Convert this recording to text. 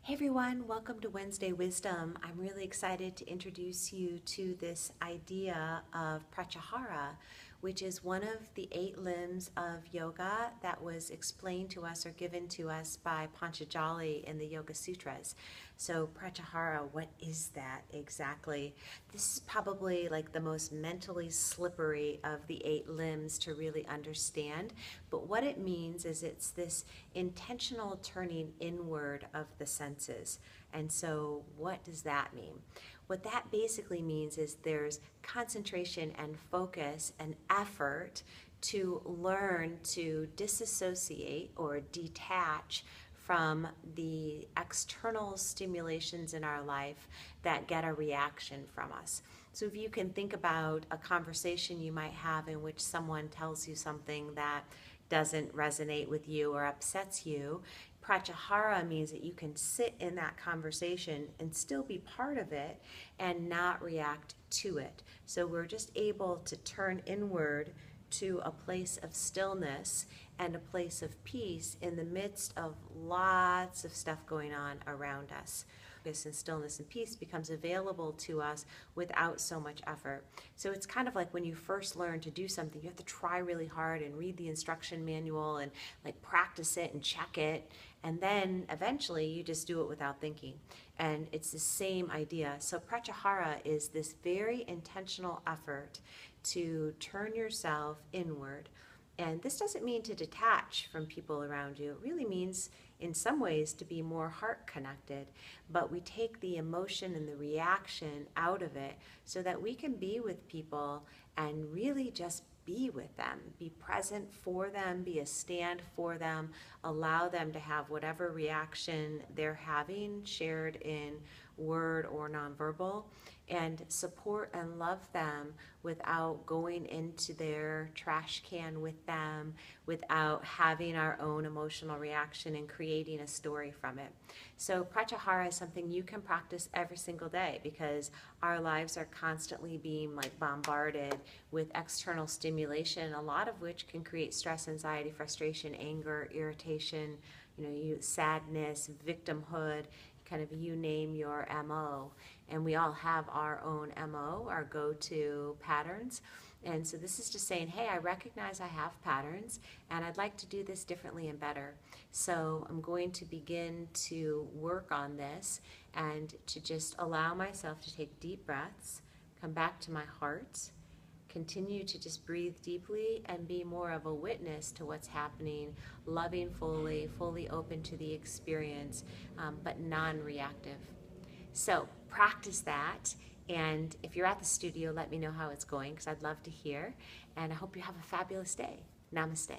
Hey everyone, welcome to Wednesday Wisdom. I'm really excited to introduce you to this idea of Pratyahara, which is one of the 8 limbs of yoga that was explained to us or given to us by Patanjali in the Yoga Sutras. So Pratyahara, what is that exactly? This is probably like the most mentally slippery of the 8 limbs to really understand, but what it means is it's this intentional turning inward of the senses. And so what does that mean? What that basically means is there's concentration and focus and effort to learn to disassociate or detach from the external stimulations in our life that get a reaction from us. So if you can think about a conversation you might have in which someone tells you something that doesn't resonate with you or upsets you, Pratyahara means that you can sit in that conversation and still be part of it and not react to it. So we're just able to turn inward to a place of stillness and a place of peace in the midst of lots of stuff going on around us. Focus and stillness and peace becomes available to us without so much effort. So it's kind of like when you first learn to do something, you have to try really hard and read the instruction manual and like practice it and check it. And then eventually you just do it without thinking. And it's the same idea. So Pratyahara is this very intentional effort to turn yourself inward. And this doesn't mean to detach from people around you. It really means, in some ways, to be more heart connected. But we take the emotion and the reaction out of it so that we can be with people and really just be with them, be present for them, be a stand for them, allow them to have whatever reaction they're having, shared in word or nonverbal, and support and love them without going into their trash can with them, without having our own emotional reaction and creating a story from it. So Pratyahara is something you can practice every single day because our lives are constantly being like bombarded with external stimulation, a lot of which can create stress, anxiety, frustration, anger, irritation, sadness, victimhood, kind of you name your MO. And we all have our own MO, our go-to patterns. And so this is just saying, hey, I recognize I have patterns and I'd like to do this differently and better. So I'm going to begin to work on this and to just allow myself to take deep breaths, come back to my heart, continue to just breathe deeply and be more of a witness to what's happening, loving fully, fully open to the experience, but non-reactive. So practice that, and if you're at the studio, let me know how it's going because I'd love to hear, and I hope you have a fabulous day. Namaste.